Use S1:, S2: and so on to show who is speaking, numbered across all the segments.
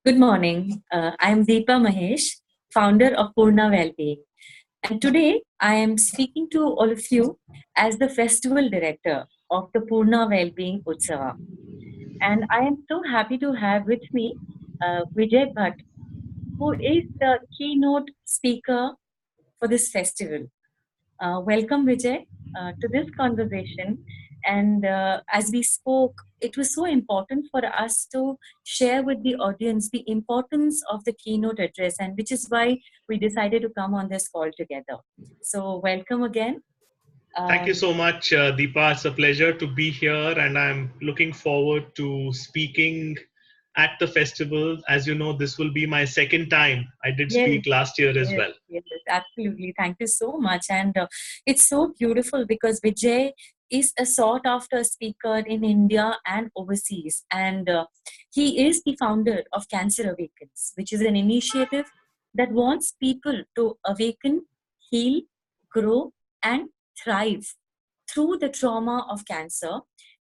S1: Good morning. I am Deepa Mahesh, founder of Poorna Wellbeing. And today I am speaking to all of you as the festival director of the Poorna Wellbeing Utsava. And I am so happy to have with me Vijay Bhat, who is the keynote speaker for this festival. Welcome, Vijay, to this conversation. And as we spoke, it was so important for us to share with the audience the importance of the keynote address, and which is why we decided to come on this call together. So, welcome again.
S2: Thank you
S1: Um,
S2: so much, Deepa. It's a pleasure to be here, and I'm looking forward to speaking at the festival. As you know, this will be my second time. I did
S1: yes,
S2: speak last year as
S1: yes,
S2: well.
S1: yes, absolutely. Thank you so much. And it's so beautiful because Vijay is a sought after speaker in India and overseas. And he is the founder of Cancer Awakens, which is an initiative that wants people to awaken, heal, grow, and thrive through the trauma of cancer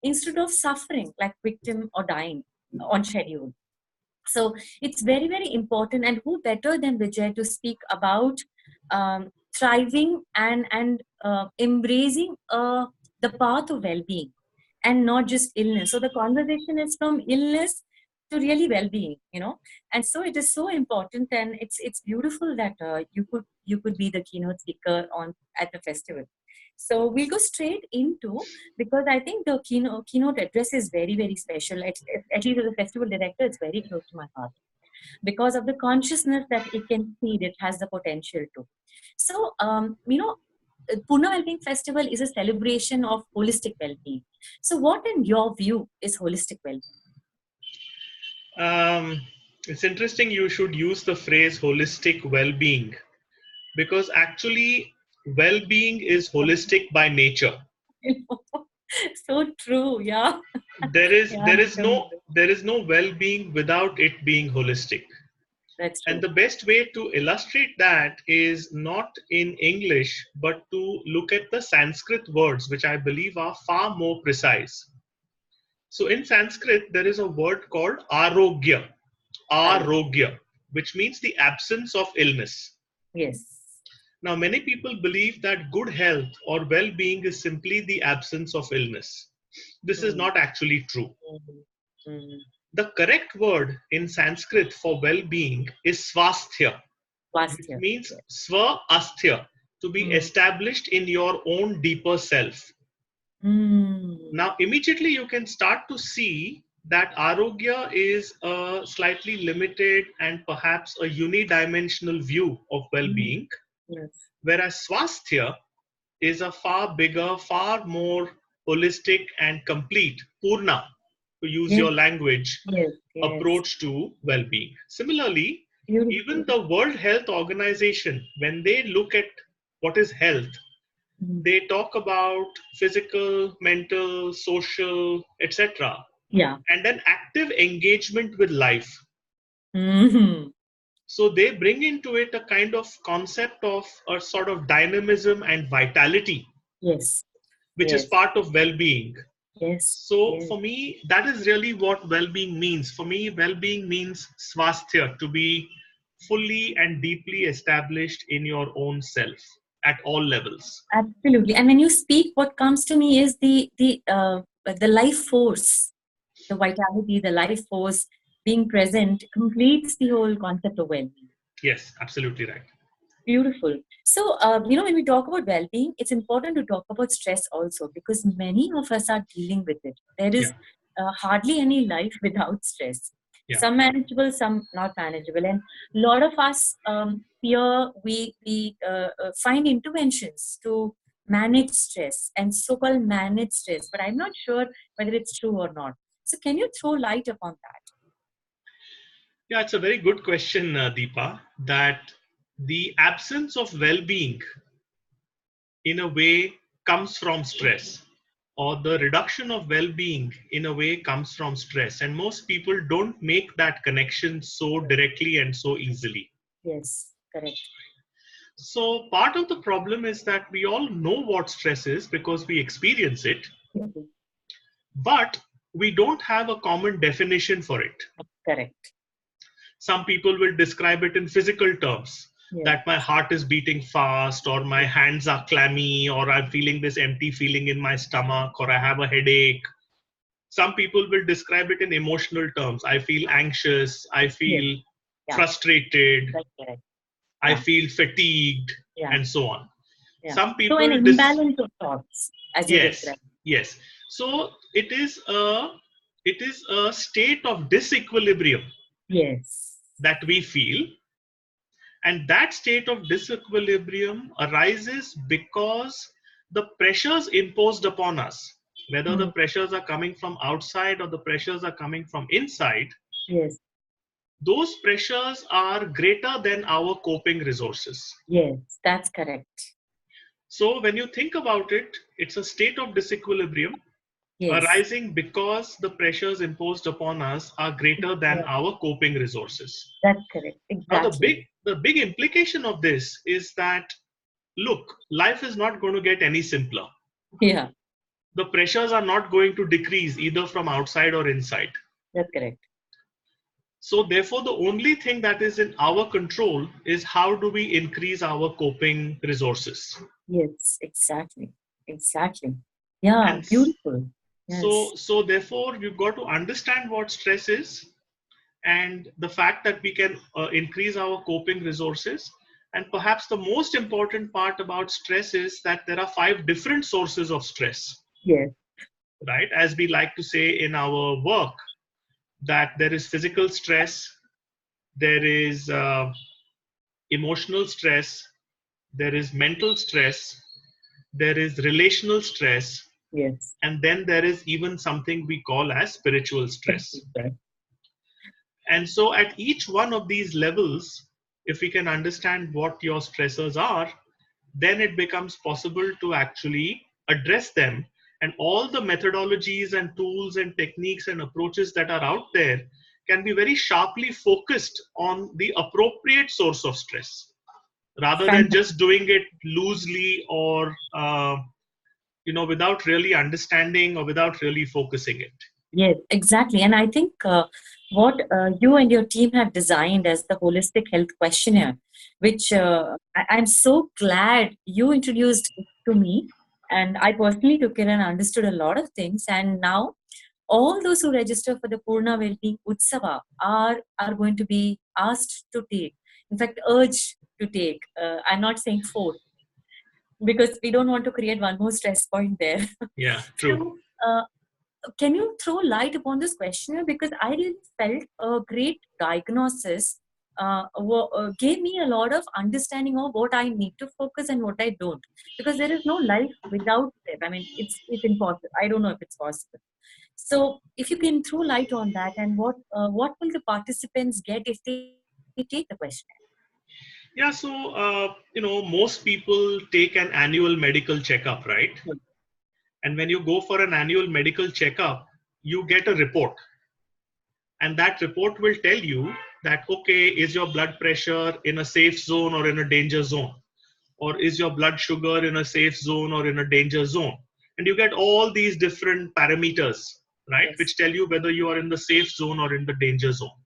S1: instead of suffering like victim or dying on schedule. So it's very, very important. And who better than Vijay to speak about thriving and embracing the path of well-being and not just illness. So the conversation is from illness to really well-being, and so it is so important, and it's beautiful that you could be the keynote speaker on at the festival. So we'll go straight into, because I think the keynote address is very, very special. At least as a festival director, it's very close to my heart because of the consciousness that it can feed. It has the potential to. So, Pune Wellbeing Festival is a celebration of holistic well-being. So, what, in your view, is holistic well-being?
S2: Um, it's interesting you should use the phrase holistic well-being because actually, well-being is holistic by nature.
S1: So true, yeah.
S2: There is
S1: Yeah,
S2: there is
S1: true.
S2: no there is no well-being without it being holistic.
S1: That's
S2: And
S1: true.
S2: the best way to illustrate that is not in English, but to look at the Sanskrit words, which I believe are far more precise. So in Sanskrit, there is a word called arogya,
S1: Correct.
S2: arogya, which means the absence of illness.
S1: Yes.
S2: Now, many people believe that good health or well being is simply the absence of illness. This is
S1: Mm.
S2: not actually true.
S1: Mm. Mm.
S2: The correct word in Sanskrit for well being is swasthya,
S1: Last
S2: which
S1: year.
S2: means
S1: Yes.
S2: swa asthya, to be
S1: Mm.
S2: established in your own deeper self.
S1: Mm.
S2: Now, immediately you can start to see that arogya is a slightly limited and perhaps a unidimensional view of well
S1: Mm.
S2: being,
S1: Yes.
S2: whereas swasthya is a far bigger, far more holistic and complete, Poorna, to use
S1: Yes.
S2: your language,
S1: Yes. Yes.
S2: approach to well being. Similarly, even
S1: Beautiful.
S2: the World Health Organization, when they look at what is health,
S1: Mm.
S2: they talk about physical, mental, social, etc.,
S1: Yeah.
S2: and an active engagement with life.
S1: Hmm.
S2: So they bring into it a kind of concept of a sort of dynamism and vitality,
S1: Yes.
S2: which is
S1: Yes.
S2: part of well being.
S1: Yes.
S2: So
S1: Yes.
S2: for me, that is really what well-being means. For me, well-being means swasthya, to be fully and deeply established in your own self at all levels.
S1: Absolutely. And when you speak, what comes to me is the life force, the vitality, the life force being present completes the whole concept of well-being.
S2: Yes, absolutely right.
S1: Beautiful. So, when we talk about well-being, it's important to talk about stress also, because many of us are dealing with it. There
S2: Yeah,
S1: is hardly any life without stress.
S2: yeah.
S1: Some manageable, some not manageable, and a lot of us here we find interventions to manage stress and so-called manage stress. But I'm not sure whether it's true or not. So, can you throw light upon that?
S2: Yeah, it's a very good question, Deepa, that the absence of well-being in a way comes from stress, or the reduction of well-being in a way comes from stress, and most people don't make that connection so directly and so easily.
S1: Yes, correct.
S2: So part of the problem is that we all know what stress is because we experience it, but we don't have a common definition for it.
S1: Correct.
S2: Some people will describe it in physical terms,
S1: Yes.
S2: that my heart is beating fast, or my hands are clammy, or I'm feeling this empty feeling in my stomach, or I have a headache. Some people will describe it in emotional terms. I feel anxious, I
S1: Yes.
S2: feel
S1: Yeah.
S2: frustrated,
S1: That's correct.
S2: I
S1: Yeah.
S2: feel fatigued,
S1: Yeah.
S2: and so on.
S1: Yeah.
S2: Some
S1: So an
S2: people
S1: imbalance of thoughts, as you
S2: yes,
S1: described.
S2: yes. So it is a state of disequilibrium
S1: Yes.
S2: that we feel, and that state of disequilibrium arises because the pressures imposed upon us, whether the
S1: Mm.
S2: pressures are coming from outside or the pressures are coming from inside,
S1: Yes.
S2: those pressures are greater than our coping resources.
S1: Yes. That's correct.
S2: So when you think about it, it's a state of disequilibrium
S1: Yes.
S2: arising because the pressures imposed upon us are greater than
S1: Yeah.
S2: our coping resources.
S1: That's correct.
S2: Now
S1: Exactly.
S2: the big implication of this is that, look, life is not going to get any simpler.
S1: Yeah.
S2: The pressures are not going to decrease either from outside or inside.
S1: That's correct.
S2: So therefore the only thing that is in our control is how do we increase our coping resources.
S1: Yes. Exactly. Exactly. Yeah.
S2: And
S1: Beautiful. Yes.
S2: so therefore you've got to understand what stress is, and the fact that we can increase our coping resources. And perhaps the most important part about stress is that there are 5 different sources of stress,
S1: Yes.
S2: right? As we like to say in our work, that there is physical stress, there is emotional stress, there is mental stress, there is relational stress,
S1: Yes.
S2: and then there is even something we call as spiritual stress.
S1: Yes.
S2: And so, at each one of these levels, if we can understand what your stressors are, then it becomes possible to actually address them. And all the methodologies and tools and techniques and approaches that are out there can be very sharply focused on the appropriate source of stress rather than
S1: Fantastic.
S2: just doing it loosely or without really understanding or without really focusing it.
S1: Yes, exactly. And I think what you and your team have designed as the holistic health questionnaire, which I'm so glad you introduced it to me. And I personally took it and understood a lot of things. And now all those who register for the Poorna Wellbeing Utsava are going to be asked to take, in fact, urged to take. I'm not saying force because we don't want to create one more stress point there.
S2: Yeah, true.
S1: So, can you throw light upon this questionnaire? Because I really felt a great diagnosis gave me a lot of understanding of what I need to focus and what I don't. Because there is no life without it. I mean, it's impossible. I don't know if it's possible. So, if you can throw light on that, and what will the participants get if they take the questionnaire?
S2: Yeah, so most people take an annual medical checkup, right? And when you go for an annual medical checkup, you get a report, and that report will tell you that, okay, is your blood pressure in a safe zone or in a danger zone, or is your blood sugar in a safe zone or in a danger zone, and you get all these different parameters, right,
S1: Yes.
S2: which tell you whether you are in the safe zone or in the danger zone.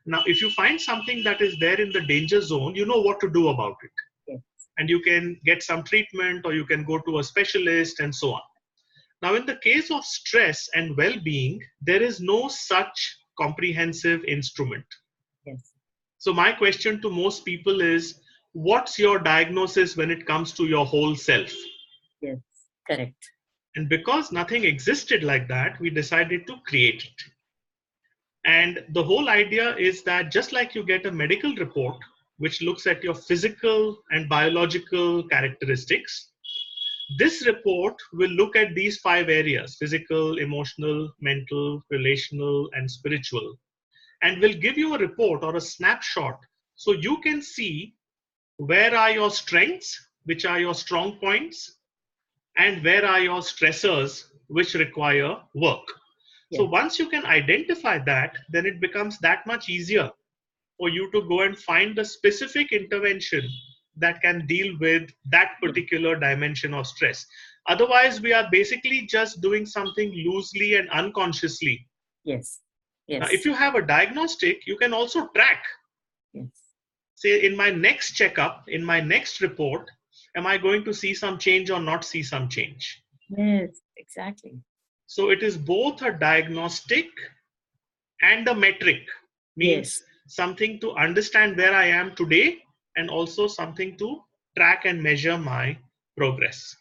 S2: Now if you find something that is there in the danger zone, you know what to do about it,
S1: Yes.
S2: and you can get some treatment or you can go to a specialist and so on. Now, in the case of stress and well being, there is no such comprehensive instrument.
S1: Yes.
S2: So, my question to most people is, what's your diagnosis when it comes to your whole self?
S1: Yes. Correct.
S2: And because nothing existed like that, we decided to create it. And the whole idea is that just like you get a medical report, which looks at your physical and biological characteristics, this report will look at these 5 areas: physical, emotional, mental, relational, and spiritual, and will give you a report or a snapshot so you can see where are your strengths, which are your strong points, and where are your stressors, which require work. So
S1: Yes.
S2: once you can identify that, then it becomes that much easier for you to go and find the specific intervention that can deal with that
S1: Yes.
S2: particular dimension of stress. Otherwise, we are basically just doing something loosely and unconsciously,
S1: Yes.
S2: Now, if
S1: Yes.
S2: you have a diagnostic, you can also track.
S1: Yes.
S2: Say, in my next checkup, in my next report, am I going to see some change or not see some change?
S1: Yes. Exactly.
S2: So it is both a diagnostic and a metric, means
S1: Yes.
S2: something to understand where I am today and also something to track and measure my progress.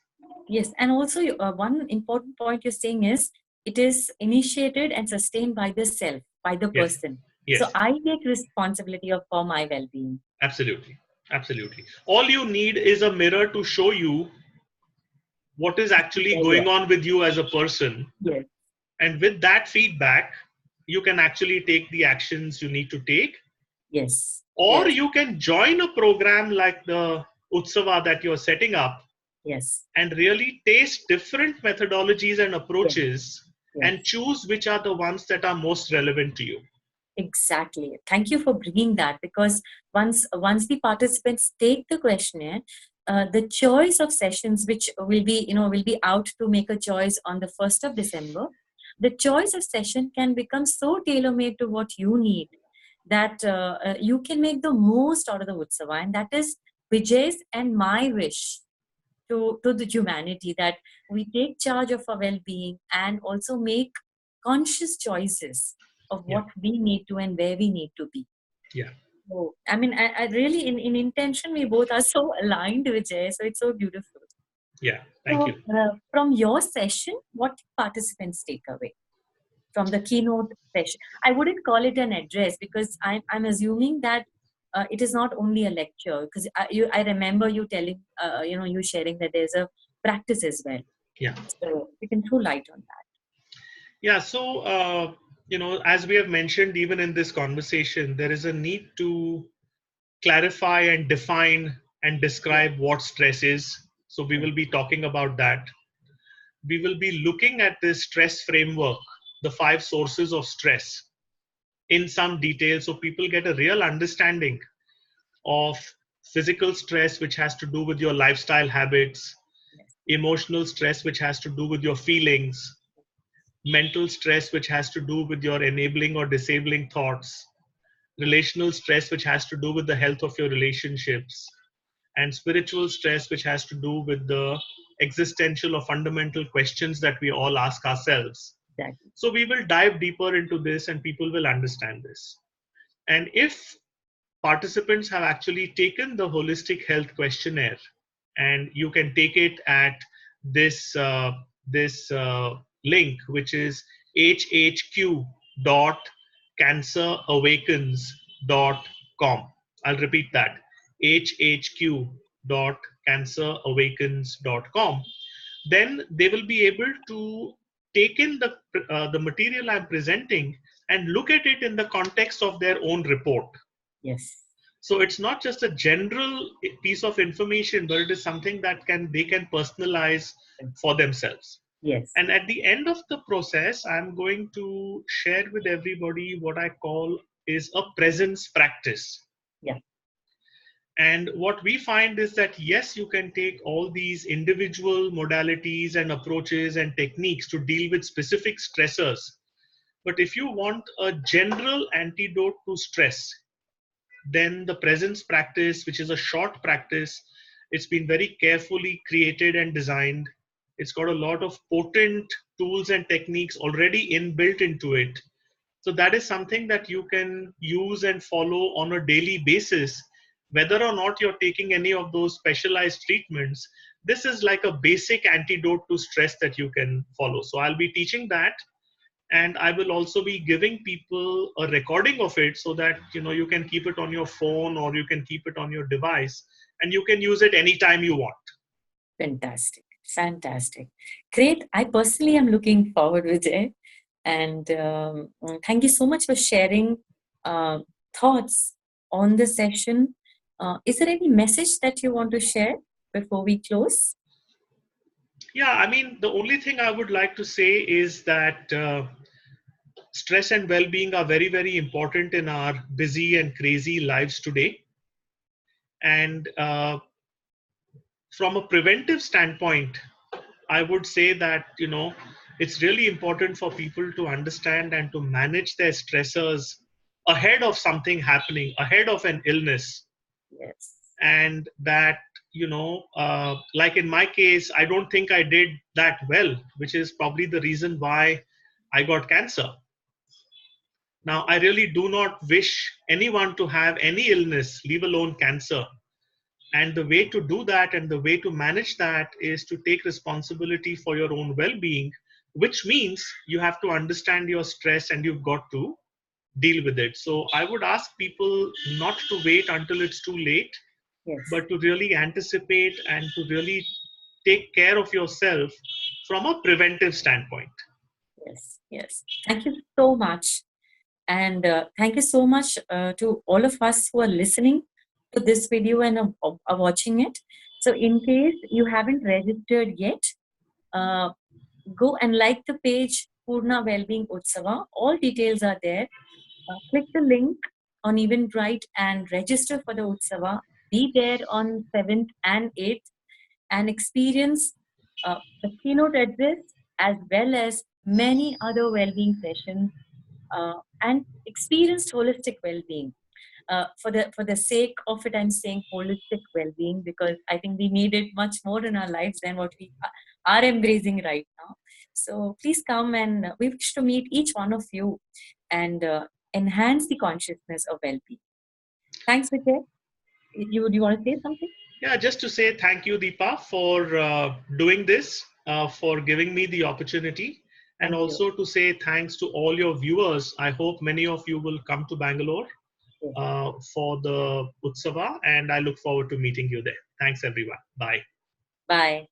S1: Yes. And also, one important point you're saying is it is initiated and sustained by the self, by the
S2: Yes,
S1: person. So
S2: yes,
S1: I take responsibility of for my well-being.
S2: absolutely. Absolutely. All you need is a mirror to show you what is actually
S1: There you
S2: going
S1: are.
S2: on with you as a person.
S1: Yes.
S2: And with that feedback, you can actually take the actions you need to take,
S1: Yes.
S2: or
S1: Yes.
S2: you can join a program like the Utsava that you're setting up
S1: Yes.
S2: and really taste different methodologies and
S1: Yes.
S2: approaches
S1: Yes.
S2: and choose which are the ones that are most relevant to you.
S1: Exactly. Thank you for bringing that, because once the participants take the questionnaire, the choice of sessions which will be out to make a choice on the 1st of December, the choice of session can become so tailor made to what you need that you can make the most out of the Utsava, and that is Vijay's and my wish to the humanity, that we take charge of our well-being and also make conscious choices of
S2: Yeah,
S1: what we need to and where we need to be.
S2: yeah,
S1: So, I mean, I really, in intention, we both are so aligned, Vijay. So it's so beautiful.
S2: yeah. Thank you.
S1: So, from your session, what participants take away from the keynote session? I wouldn't call it an address, because I'm assuming that it is not only a lecture. Because I remember you telling, you sharing that there's a practice as well.
S2: Yeah,
S1: So we can throw light on that.
S2: yeah. So, as we have mentioned, even in this conversation, there is a need to clarify and define and
S1: Yes,
S2: describe what stress is. So, we
S1: yes,
S2: will be talking about that. We will be looking at this stress framework, the 5 sources of stress, in some detail so people get a real understanding of physical stress, which has to do with your lifestyle habits,
S1: yes,
S2: emotional stress, which has to do with your feelings, mental stress, which has to do with your enabling or disabling thoughts, relational stress, which has to do with the health of your relationships, and spiritual stress, which has to do with the existential or fundamental questions that we all ask ourselves.
S1: exactly.
S2: So, we will dive deeper into this and people will understand this. And if participants have actually taken the holistic health questionnaire, and you can take it at this link, which is hhq.cancerawakens.com. I'll repeat that: hhq.cancerawakens.com. Then they will be able to take in the material I'm presenting and look at it in the context of their own report.
S1: Yes,
S2: So it's not just a general piece of information, but it is something that they can personalize for themselves.
S1: yes,
S2: And at the end of the process, I'm going to share with everybody what I call is a presence practice.
S1: yeah,
S2: And what we find is that yes, you can take all these individual modalities and approaches and techniques to deal with specific stressors. But if you want a general antidote to stress, then the presence practice, which is a short practice, it's been very carefully created and designed. It's got a lot of potent tools and techniques already inbuilt into it. So that is something that you can use and follow on a daily basis, whether or not you're taking any of those specialized treatments. This is like a basic antidote to stress that you can follow. So I'll be teaching that, and I will also be giving people a recording of it so that you can keep it on your phone or you can keep it on your device and you can use it anytime you want.
S1: fantastic, fantastic, great. I personally am looking forward, Vijay, and thank you so much for sharing uh, thoughts on the session. Is there any message that you want to share before we close?
S2: Yeah, I mean, the only thing I would like to say is that stress and well-being are very, very important in our busy and crazy lives today. And from a preventive standpoint, I would say that It's really important for people to understand and to manage their stressors ahead of something happening, ahead of an illness.
S1: Yes.
S2: And that, like in my case, I don't think I did that well, which is probably the reason why I got cancer. Now, I really do not wish anyone to have any illness, leave alone cancer. And the way to do that and the way to manage that is to take responsibility for your own well being, which means you have to understand your stress and you've got to deal with it. So I would ask people not to wait until it's too late,
S1: Yes.
S2: but to really anticipate and to really take care of yourself from a preventive standpoint.
S1: Yes. Yes. Thank you so much. And thank you so much to all of us who are listening to this video and are watching it. So, in case you haven't registered yet, uh, go and like the page Poorna Wellbeing Utsava. All details are there. Click the link on Eventbrite and register for the Utsava. Be there on 7th and 8th and experience the keynote address as well as many other well-being sessions and experienced holistic well-being. For the sake of it, I'm saying holistic well-being because I think we need it much more in our lives than what we are embracing right now. So please come, and we wish to meet each one of you and enhance the consciousness of well-being. Thanks, Vijay. You want to say something?
S2: Yeah, just to say thank you, Deepa, for doing this, for giving me the opportunity, and
S1: Thank you.
S2: also to say thanks to all your viewers. I hope many of you will come to Bangalore
S1: Yes.
S2: for the Utsava, and I look forward to meeting you there. Thanks, everyone. Bye.
S1: Bye.